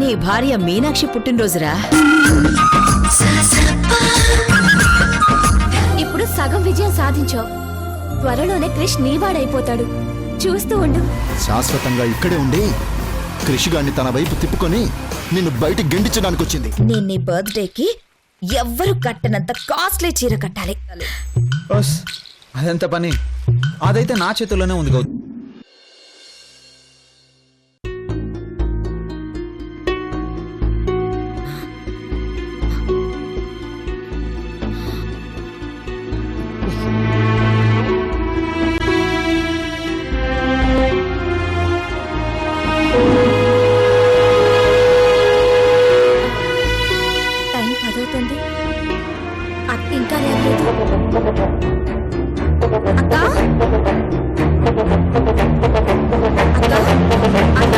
నీ భార్య మీనాక్షి పుట్టినరోజురా. ఇప్పుడు సగం విజయం సాధించావు. త్వరలోనే క్రిష్ నీవాడైపోతాడు. చూస్తూ ఉండు. శాశ్వతంగా ఇక్కడే ఉండి క్రిష్ గారిని తన వైపు తిప్పుకొని నిన్ను బయటికి గెండించడానికి వచ్చింది. నేను నీ బర్త్డేకి ఎవ్వరు కట్టనంత కాస్ట్లీ చీర కట్టాలి. అదంత పని అదైతే నా చేతుల్లోనే ఉంది గౌతమ్. టైం 10 అవుతుంది. అక్క ఇంకా లేవలేదు. అక్క అక్క అక్క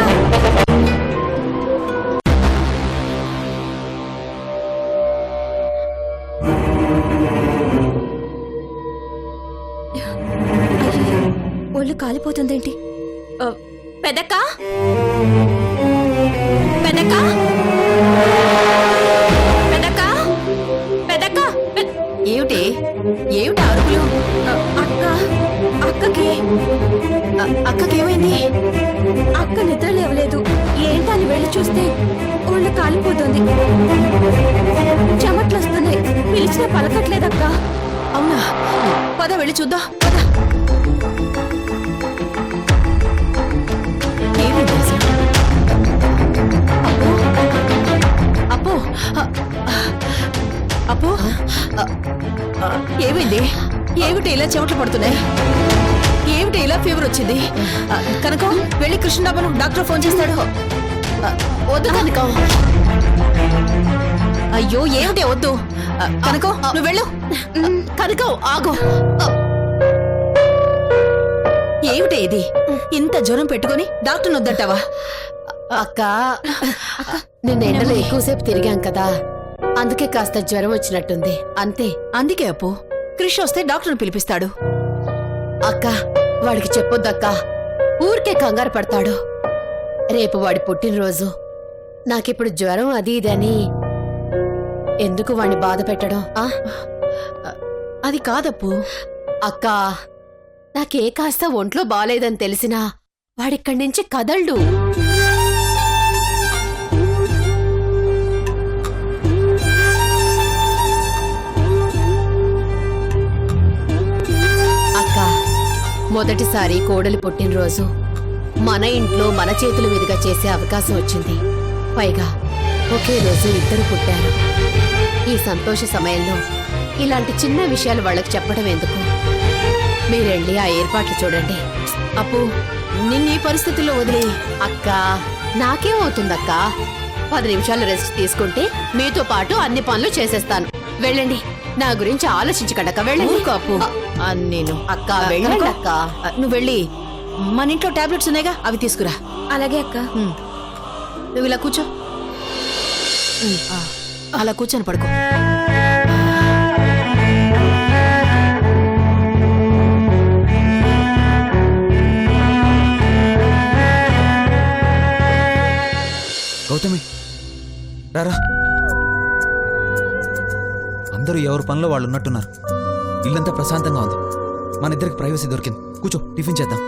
అయ్యో, ఒళ్ళు కాలిపోతుందేంటి? పెదక్క పెదక్క పెదక్క పెదక్క ఏమిటి ఏమిటి అరుపులు? అక్క అక్కకేమైంది? అక్క నిద్ర లేవలేదు. ఏంటని వెళ్ళి చూస్తే ఒళ్ళు కాలిపోతుంది. చెమట్లు వస్తున్నాయి. పిలిచినా పలకట్లేదక్క. అవునా? పద వెళ్ళి చూద్దాం. పద. ఏమైంది అసలు? అప్పో అప్పో ఏమైంది? ఏమిటి ఇలా చెమటలు పడుతున్నాయి? ఏమిటి ఇలా ఫీవర్ వచ్చింది? కనకం వెళ్ళి కృష్ణబాబును డాక్టర్ ఫోన్ చేస్తాడు. వద్దు కనకం. అయ్యో ఏమిటి వద్దు. కనకం నువ్వు వెళ్ళు. కనకం ఆగు. ఏమిటి ఇది? ఇంత జ్వరం పెట్టుకుని డాక్టర్ వద్దంటావా? అక్క నిన్న ఎండలో ఎక్కువసేపు తిరిగాం కదా, అందుకే కాస్త జ్వరం వచ్చినట్టుంది అంతే. అందుకే అప్పు క్రిష్ వస్తే డాక్టర్ని పిలిపిస్తాడు. అక్క వాడికి చెప్పొద్దక్క, ఊరికే కంగారు పడతాడు. రేపు వాడి పుట్టినరోజు. నాకిప్పుడు జ్వరం అది ఇదని ఎందుకు వాడిని బాధ పెట్టడం? అది కాదప్పు. అక్క నాకే కాస్త ఒంట్లో బాలేదని తెలిసినా వాడిక్కడి నుంచి కదల్డు. అక్క మొదటిసారి కోడలి పుట్టినరోజు మన ఇంట్లో మన చేతుల మీదుగా చేసే అవకాశం వచ్చింది. పైగా ఒకే రోజు ఇద్దరు పుట్టారు. ఈ సంతోష సమయంలో ఇలాంటి చిన్న విషయాలు వాళ్ళకి చెప్పడం ఎందుకు? మీరెళ్ళి ఆ ఏర్పాట్లు చూడండి. అప్పు నిన్నీ పరిస్థితుల్లో వదిలే. అక్క నాకేమవుతుందక్క? 10 నిమిషాలు రెస్ట్ తీసుకుంటే మీతో పాటు అన్ని పనులు చేసేస్తాను. వెళ్ళండి. నా గురించి ఆలోచించకండక్క. వెళ్ళండి. అప్పు నేను అక్క వెళ్ళండి అక్క. నువ్వు వెళ్ళి మన ఇంట్లో టాబ్లెట్స్ ఉన్నాయిగా అవి తీసుకురా. అలాగే అక్క. నువ్వు ఇలా కూర్చో. అలా కూర్చొని పడుకో. గౌతమి రారా. అందరూ ఎవరి పనిలో వాళ్ళు ఉన్నట్టున్నారు. ఇల్లంతా ప్రశాంతంగా ఉంది. మన ఇద్దరికి ప్రైవసీ దొరికింది. కూర్చో, టిఫిన్ చేద్దాం.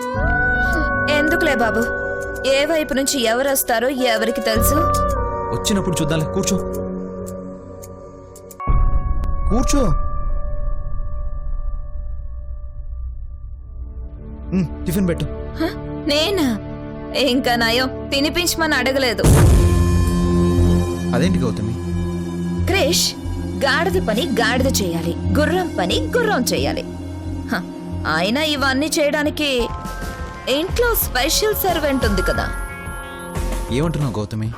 ఎందుకులే బాబు, ఏ వైపు నుంచి ఎవరు వస్తారో ఎవరికి తెలుసు. వచ్చినప్పుడు చూద్దాంలే. కూర్చో కూర్చో. టిఫిన్ పెట్టు. నేనా? ఇంకా నయం తినిపించమని అడగలేదు. అదేంటి గౌతమి? క్రిష్ గాడిద పని గాడిద చేయాలి, గుర్రం పని గుర్రం చేయాలి. అయినా ఇవన్నీ చేయడానికి ఇంట్లో స్పెషల్ సర్వెంట్ ఉంది కదా. ఏమంటున్నావు గౌతమి?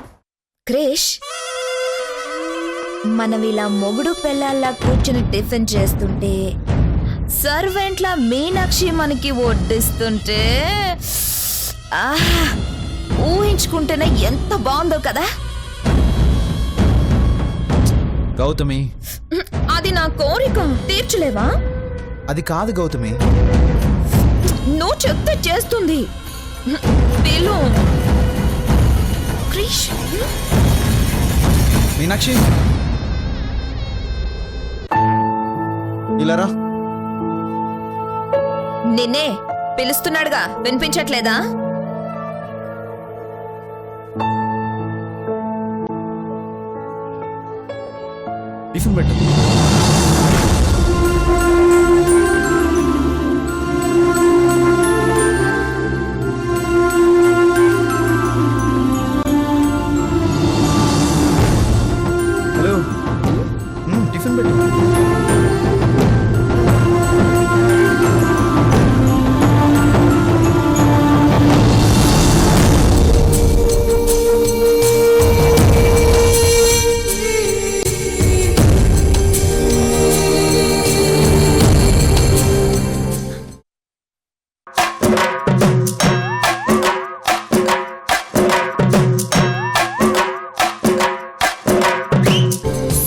క్రిష్, మనం ఇలా మొగుడు పెళ్ళాల్లా కూర్చుని టిఫిన్ చేస్తుంటే సర్వెంట్లా మీనాక్షి మనకి వడ్డిస్తుంటే ఊహించుకుంటేనే ఎంత బాగుందో కదా. గౌతమి అది నా కోరిక తీర్చలేవా? అది కాదు గౌతమి. నువ్వు చెప్తే చేస్తుంది. పిలు క్రిష్. మీనాక్షి ఇలారా. నిన్నే పిలుస్తున్నాడుగా, వినిపించట్లేదా? టిఫిన్ పెట్టు. హలో, టిఫిన్ పెట్టు.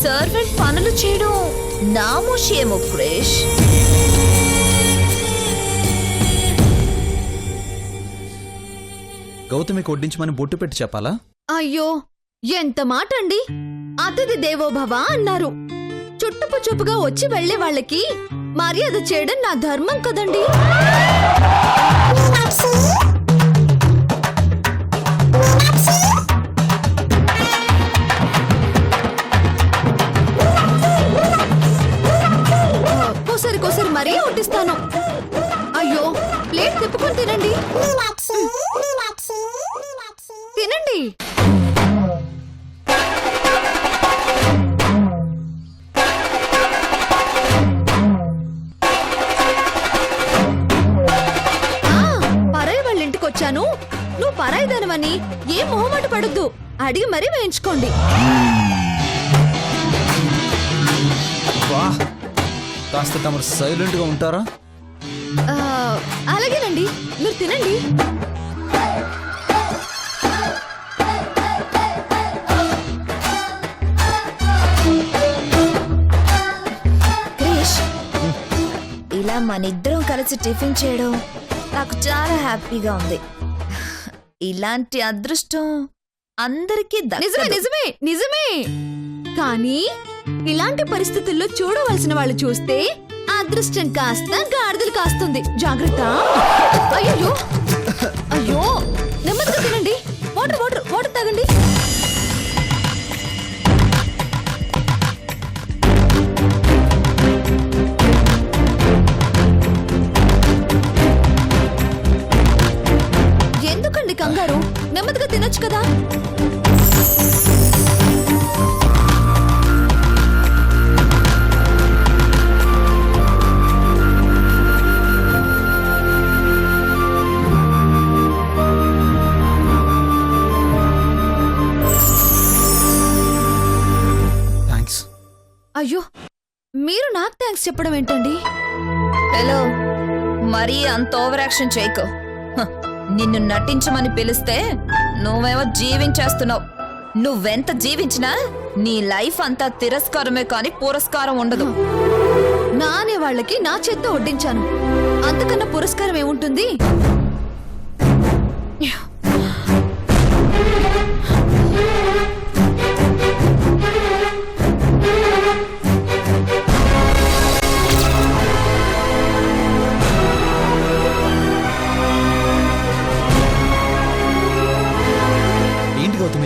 సర్వెంట్ పనులు చేయడం నామోషేమో క్రిష్. గౌతమికి వడ్డించమని బొట్టు పెట్టి చెప్పాలా? అయ్యో ఎంత మాట అండి. అతిథి దేవోభవ అన్నారు. చుట్టుపు చూపుగా వచ్చి వెళ్లే వాళ్ళకి మర్యాద చేయడం నా ధర్మం కదండి. కోసరి మరీ వడ్డిస్తాను. అయ్యో ప్లేట్ తిప్పుకొని తినండి. తినండి. పరాయి వాళ్ళ ఇంటికి వచ్చాను, నువ్వు పరాయిదానమని ఏం మొహమాట పడొద్దు, అడిగి మరీ వేయించుకోండి. వా, కాస్త తమరు సైలెంట్ గా ఉంటారా? అలాగేనండి, మీరు తినండి. క్రిష్, ఇలా మనిద్దరం కలిసి టిఫిన్ చేయడం నాకు చాలా హ్యాపీగా ఉంది. ఇలాంటి అదృష్టం అందరికీ నిజమే నిజమే నిజమే. కానీ ఇలాంటి పరిస్థితుల్లో చూడవలసిన వాళ్ళు చూస్తే అదృష్టం కాస్త గాడిదలు కాస్తుంది. జాగ్రత్త. అయ్యో అయ్యో, నెమ్మదిగా తినండి. వాటర్ వాటర్ వాటర్ తాగండి. ఎందుకండి కంగారు? నెమ్మదిగా తినొచ్చు కదా. అయ్యో, మీరు నాకు థ్యాంక్స్ చెప్పడం ఏంటండి? హలో, మరీ అంత ఓవర్ యాక్షన్ చేయకు. హ, నిన్ను నటించమని పిలిస్తే నువ్వేమో జీవించేస్తున్నావు. నువ్వెంత జీవించినా నీ లైఫ్ అంతా తిరస్కారమే కాని పురస్కారం ఉండదు. నా అనే వాళ్ళకి నా చేత్తో వడ్డించాను, అంతకన్నా పురస్కారం ఏముంటుంది?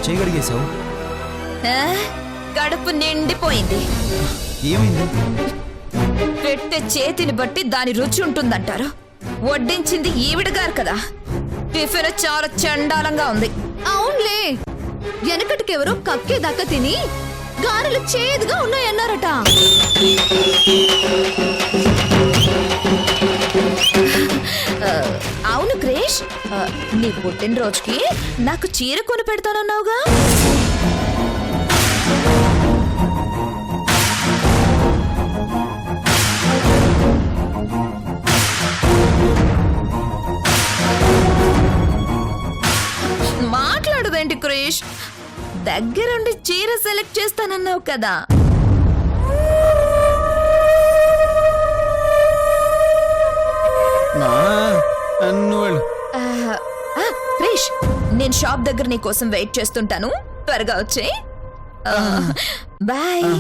చేయగలిగేశావు? కడుపు నిండిపోయింది. ఏమైంది? పెట్టే చేతిని బట్టి దాని రుచి ఉంటుందంటారు. వడ్డించింది ఈవిడ గారు కదా. టిఫిన్ చాలా చండాలంగా ఉంది. అవునులే, వెనకటికెవరో కక్కేదాకా తిని గారెలు చేదుగా ఉన్నాయన్నారట. అవును క్రిష్, నీ పుట్టినరోజుకి నాకు చీర కొని పెడతానన్నావుగా. మాట్లాడదేంటి క్రిష్? దగ్గరుండి చీర సెలెక్ట్ చేస్తానన్నావు కదా. క్రిష్, నేను షాప్ దగ్గర నీ కోసం వెయిట్ చేస్తుంటాను. త్వరగా వచ్చే. బాయ్.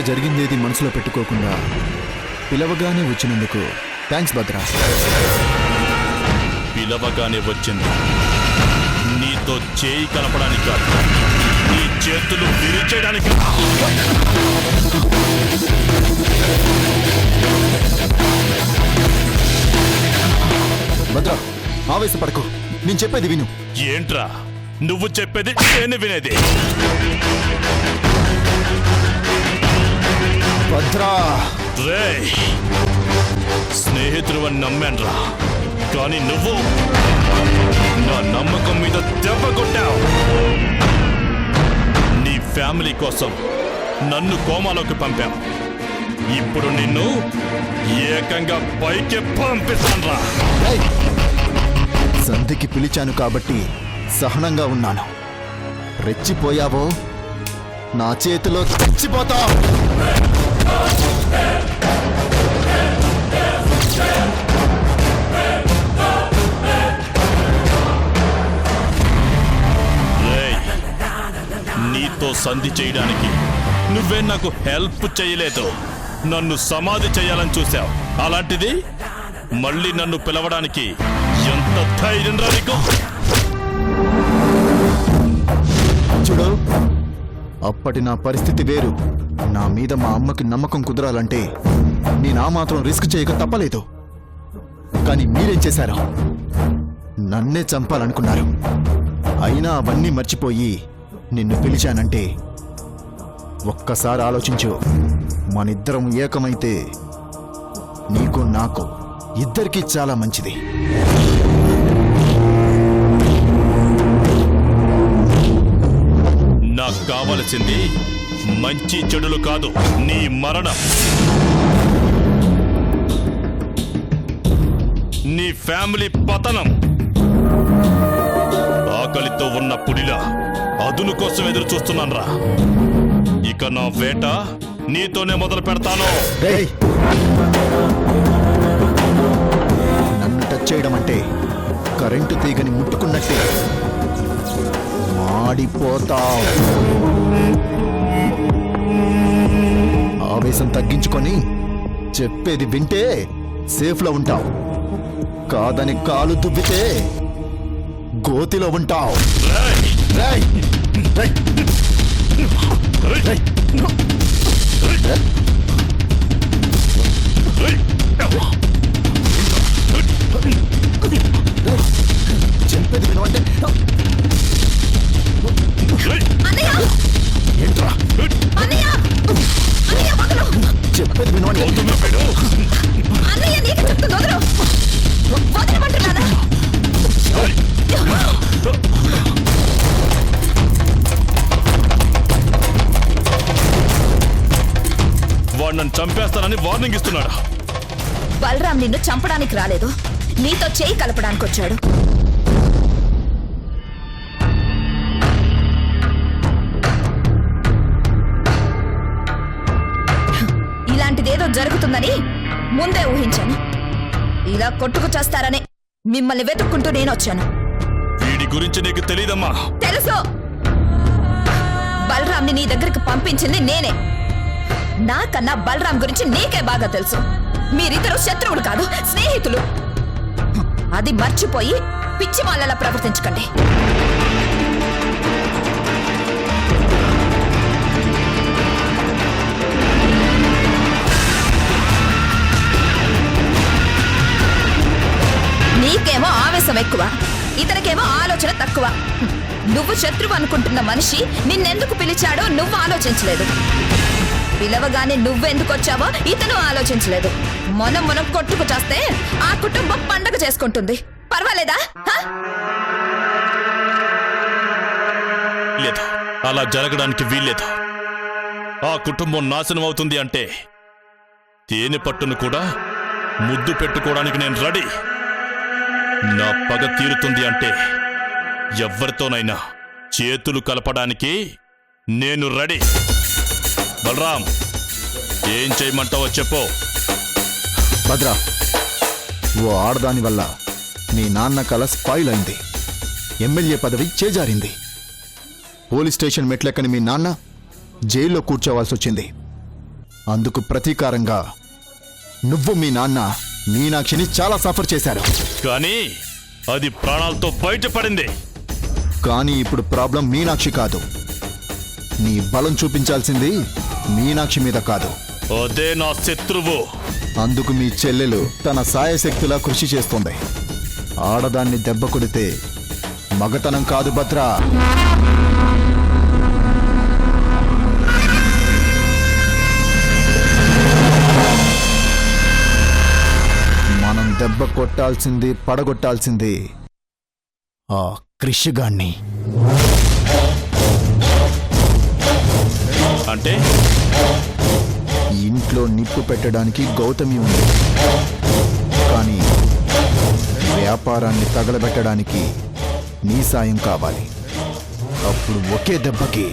జరిగిందేది మనసులో పెట్టుకోకుండా పిలవగానే వచ్చినందుకు థ్యాంక్స్ భద్రా. పిలవగానే వచ్చింది నీతో చేయి కలపడానికి కాదు, నీ చేతులు విరిచేయడానికి. భద్రా ఆవేశపడకు, నేను చెప్పేది విను. ఏంట్రా నువ్వు చెప్పేది నేను వినేది? భద్రా రేయ్, స్నేహితుడు అని నమ్మాన్రా, కానీ నువ్వు నా నమ్మకం మీద దెబ్బ కొట్టావు. నీ ఫ్యామిలీ కోసం నన్ను కోమాలోకి పంపావు. ఇప్పుడు నిన్ను ఏకంగా పైకి పంపిస్తాన్రా. ఏయ్! సంధికి పిలిచాను కాబట్టి సహనంగా ఉన్నాను. రెచ్చిపోయావో నా చేతిలో చచ్చిపోతావు. రేయ్, నీతో సంధి చేయడానికి నువ్వే నాకు హెల్ప్ చేయలేదు, నన్ను సమాధి చేయాలని చూశావు. అలాంటిది మళ్ళీ నన్ను పిలవడానికి ఎంత ధైర్యం రా నీకు? చూడు, అప్పటి నా పరిస్థితి వేరు. నా మీద మా అమ్మకి నమ్మకం కుదరాలంటే నేను ఆ మాత్రం రిస్క్ చేయక తప్పలేదు. కానీ మీరేం చేశారు? నన్నే చంపాలనుకున్నారు. అయినా అవన్నీ మర్చిపోయి నిన్ను పిలిచానంటే ఒక్కసారి ఆలోచించు. మనిద్దరం ఏకమైతే నీకు నాకు ఇద్దరికీ చాలా మంచిది. నాకు కావలసింది మంచి చెడులు కాదు, నీ మరణం. నీ ఫ్యామిలీ పతనం. ఆకలితో ఉన్న పులిలా అదును కోసం ఎదురు చూస్తున్నాన్రా. ఇక నా వేట నీతోనే మొదలు పెడతాను. రేయ్! నన్ను టచ్ చేయడం అంటే కరెంటు తీగని ముట్టుకున్నట్టే. మాడిపోతావు. ఆవేశం తగ్గించుకొని చెప్పేది వింటే సేఫ్లో ఉంటావు. కాదని కాలు దువ్వితే గోతిలో ఉంటావు. రేయ్! రేయ్! రేయ్! రేయ్! చెప్పేది వినవంటే ఏంట్రా? చెప్పేది వినవండి. అన్నయ్య చంపేస్తానని వార్నింగ్ ఇస్తున్నాడు. బలరాం నిన్ను చంపడానికి రాలేదు, నీతో చేయి కలపడానికి వచ్చాడు. ఇలాంటిదేదో జరుగుతుందని ముందే ఊహించాను. ఇలా కొట్టుకు చేస్తారని మిమ్మల్ని వెతుక్కుంటూ నేను వచ్చాను. వీడి గురించి నీకు తెలీదమ్మా. తెలుసు, బలరాంని నీ దగ్గరికి పంపించింది నేనే. నాకన్నా బలరాం గురించి నీకే బాగా తెలుసు. మీరిద్దరు శత్రువులు కాదు, స్నేహితులు. అది మర్చిపోయి పిచ్చి వాళ్ళలా ప్రవర్తించకండి. నీకేమో ఆవేశం ఎక్కువ, ఇతనికేమో ఆలోచన తక్కువ. నువ్వు శత్రువు అనుకుంటున్న మనిషి నిన్నెందుకు పిలిచాడో నువ్వు ఆలోచించలేదు. పిలవగానే నువ్వెందుకు వచ్చావో ఇతను ఆలోచించలేదు. మనం కొట్టుకు చేస్తే ఆ కుటుంబం పండగ చేసుకుంటుంది. పర్వాలేదా? లేదు, అలా జరగడానికి వీల్లేదు. ఆ కుటుంబం నాశనం అవుతుంది అంటే తేనె పట్టును కూడా ముద్దు పెట్టుకోవడానికి నేను రెడీ. నా పగ తీరుతుంది అంటే ఎవరితోనైనా చేతులు కలపడానికి నేను రెడీ. బలరాం, ఏం చేయమంటావో చెప్పు. భద్రా, ఓ ఆడదాని వల్ల మీ నాన్న కల స్పాయిల్ అయింది. ఎమ్మెల్యే పదవి చేజారింది. పోలీస్ స్టేషన్ మెట్లెక్కని మీ నాన్న జైల్లో కూర్చోవాల్సి వచ్చింది. అందుకు ప్రతీకారంగా నువ్వు మీ నాన్న మీనాక్షిని చాలా సఫర్ చేశారు. కానీ అది ప్రాణాలతో బయటపడింది. కానీ ఇప్పుడు ప్రాబ్లం మీనాక్షి కాదు. నీ బలం చూపించాల్సింది మీనాక్షి మీద కాదు, అదే నా శత్రువు. అందుకు మీ చెల్లెలు తన సాయశక్తులా కృషి చేస్తుంది. ఆడదాన్ని దెబ్బ కొడితే మగతనం కాదు భద్రా. మనం దెబ్బ కొట్టాల్సింది, పడగొట్టాల్సింది ఆ కృషిగాణ్ణి. అంటే ఇంట్లో నిప్పు పెట్టడానికి గౌతమి ఉంది, కానీ వ్యాపారాన్ని తగలబెట్టడానికి నీ సాయం కావాలి. అప్పుడు ఒకే దెబ్బకి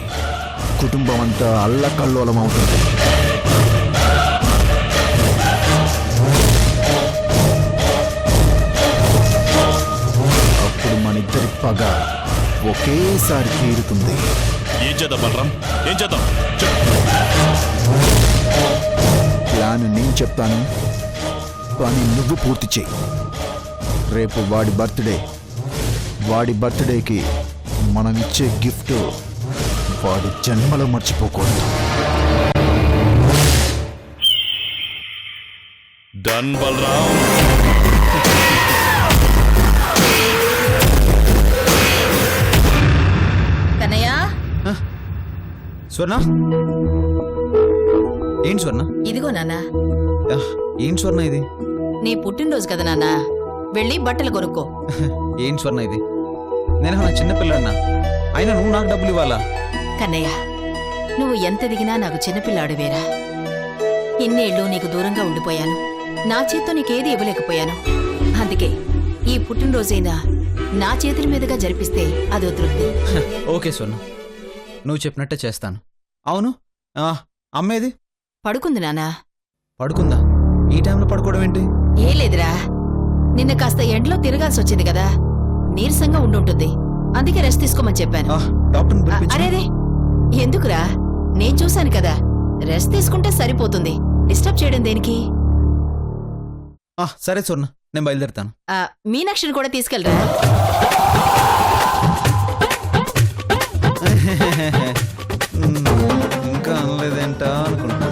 కుటుంబం అంతా అల్లకల్లోలం అవుతుంది. అప్పుడు మనిద్దరి పగ ఒకేసారి తీరుతుంది. ఏం చేద్దాం బలరాం, ఏం చేద్దాం? ప్లాన్ నేను చెప్తాను, కానీ నువ్వు పూర్తి చెయ్యి. రేపు వాడి బర్త్డేకి మనం ఇచ్చే గిఫ్ట్ వాడి జన్మలో మర్చిపోకూడదు. డన్ బలరాం. కన్నయ్య, స్వర్ణ, ఏంటి స్వర్ణ? ఇదిగో నాన్నా, ఏంటి స్వర్ణ ఇది? నీ పుట్టినరోజు కదా నాన్నా, వెళ్ళి బట్టలు కొనుక్కో. ఏంటి స్వర్ణ ఇది? నేను నా చిన్నపిల్లన్నా, అయినా నువ్వు నాకు డబ్బులు ఇవ్వాలా? కన్నయ్య, నువ్వు ఎంత ఎదిగినా నాకు చిన్నపిల్లాడివేరా. ఇన్నేళ్ళు నీకు దూరంగా ఉండిపోయాను. నా చేత్తో నీకేది ఇవ్వలేకపోయాను. అందుకే ఈ పుట్టినరోజైనా నా చేతుల మీదుగా జరిపిస్తే అదో తృప్తి. ఓకే స్వర్ణ, నువ్వు చెప్పినట్టే చేస్తాను. అవును, అమ్మేది? పడుకుంది నాన్నా. పడుకుందా? ఈ టైంలో పడుకోవడం ఏంటి? ఏ లేదురా, నిన్న కాస్త ఎండలో తిరగాల్సి వచ్చింది కదా, నీరసంగా ఉండుంటుంది. అందుకే రెస్ట్ తీసుకోమని చెప్పాను. డాక్టర్ని పిలిపించు. అరేరే, ఎందుకురా? నేను చూశాను కదా, రెస్ట్ తీసుకుంటే సరిపోతుంది. డిస్టర్బ్ చేయడం దేనికి? సరే స్వర్ణ, నేను బయలుదేరుతాను. మీనాక్షిని కూడా తీసుకెళ్ళరా. ఇంకా అనలేదేంట అనుకుంటా.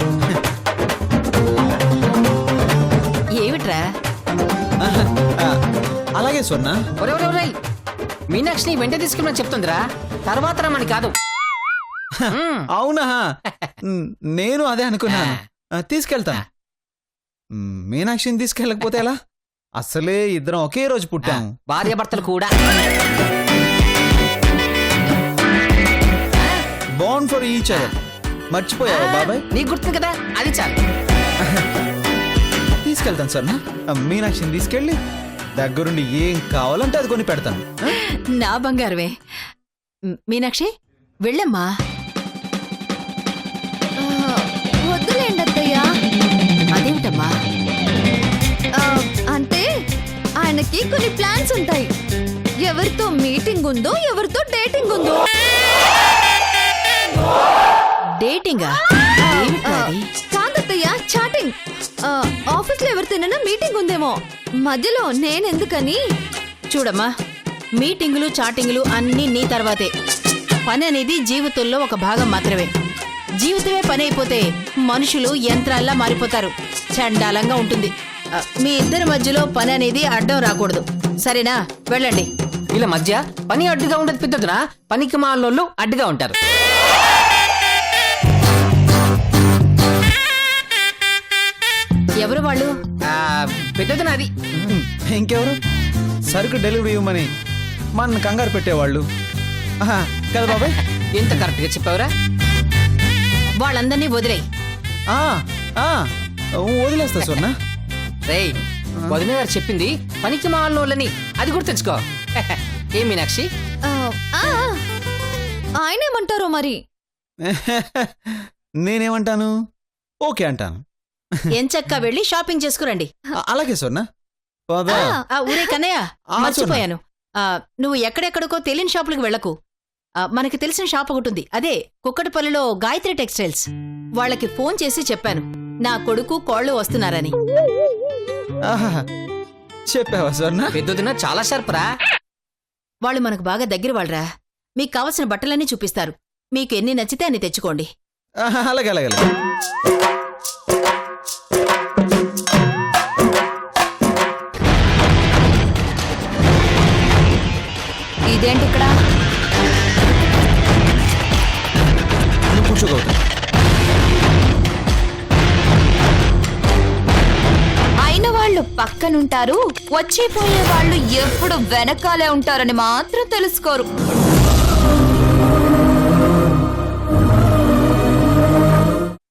ఏమిట్రా? అలాగే స్వర్ణ. మీనాక్షిని వెంట తీసుకుని చెప్తుందిరా, తర్వాత రమ్మని కాదు. అవునా? నేను అదే అనుకున్నాను. తీసుకెళ్తాను. మీనాక్షిని తీసుకెళ్ళకపోతే ఎలా? అసలే ఇద్దరం ఒకే రోజు పుట్టాము. భార్యాభర్తలు కూడా. Born for each other. మర్చిపోయావా బాబాయ్? నీకు గుర్తుంది కదా, అది చాలు. తీసుకెళ్తాను స్వర్ణ. మీనాక్షిని తీసుకెళ్ళి దగ్గరుండి ఏం కావాలంటే అది కొని పెడతాను. నా బంగారమే. మీనాక్షి వెళ్ళమ్మా. వద్దులేండి అత్తయ్య. అదేమిటమ్మా? అంటే ఆయనకి కొన్ని ప్లాన్స్ ఉంటాయి. ఎవరితో మీటింగ్ ఉందో, ఎవరితో డేటింగ్ ఉందో. డేటింగా? కాదత్తయ్య, చాటింగ్. ఆఫీస్ లో ఎవరితోనైనా మీటింగ్ ఉందేమో, మధ్యలో నేనెందుకని. చూడమ్మా, మీటింగులు చాటింగులు అన్నీ నీ తర్వాతే. పని అనేది జీవితంలో ఒక భాగం మాత్రమే. జీవితమే పని అయిపోతే మనుషులు యంత్రాల్లా మారిపోతారు. చండాలంగా ఉంటుంది. మీ ఇద్దరి మధ్యలో పని అనేది అడ్డం రాకూడదు, సరేనా? వెళ్ళండి. వీళ్ళ మధ్య పని అడ్డుగా ఉండదు పెద్దదునా, పనికి మాలోళ్ళు అడ్డుగా ఉంటారు. ఎవరు వాళ్ళు? పెద్దదునా అది. ఇంకెవరు? సరుకు డెలివరీ ఇవ్వమని మన కంగారు పెట్టేవాళ్ళు. ఆహా, కదా బాబాయ్? ఎంత కరెక్ట్ గా చెప్పావురా. వాళ్ళందరినీ వదిలేయ్. వదిలేస్తా స్వర్ణ. రేయ్, వదిన గారు చెప్పింది పనికి మాలోళ్ళని, అది కూడా తెచ్చుకో. ఏ మీనాక్షి? ఆయనేమంటారో మరి. నేనేమంటాను? ఓకే అంటాను. ఎంచక్కా వెళ్ళి షాపింగ్ చేసుకురండి. అలాగే స్వర్ణ. పద. ఊరే కన్నయ్య, మర్చిపోయాను. నువ్వు ఎక్కడెక్కడికో తెలియని షాపులకు వెళ్ళకు. మనకి తెలిసిన షాప్ ఒకటి ఉంది, అదే కుక్కటిపల్లిలో గాయత్రి టెక్స్టైల్స్. వాళ్ళకి ఫోన్ చేసి చెప్పాను నా కొడుకు కోళ్ళు వస్తున్నారని. ఆహా, చెప్పావా స్వర్ణ? పెద్దదిన చాలా షార్ప్ రా. వాళ్ళు మనకు బాగా దగ్గర వాళ్ళరా. మీకు కావలసిన బట్టలన్నీ చూపిస్తారు. మీకు ఎన్ని నచ్చితే అన్ని తెచ్చుకోండి. ఆహా, అలాగే అలాగే అలాగే. ఇదేంటి ఇక్కడ? నువ్వు కూర్చోగలుగుతా. అయిన వాళ్ళు పక్కనుంటారు, వచ్చిపోయే వాళ్ళు ఎప్పుడు వెనకాలే ఉంటారని మాత్రం తెలుసుకోరు.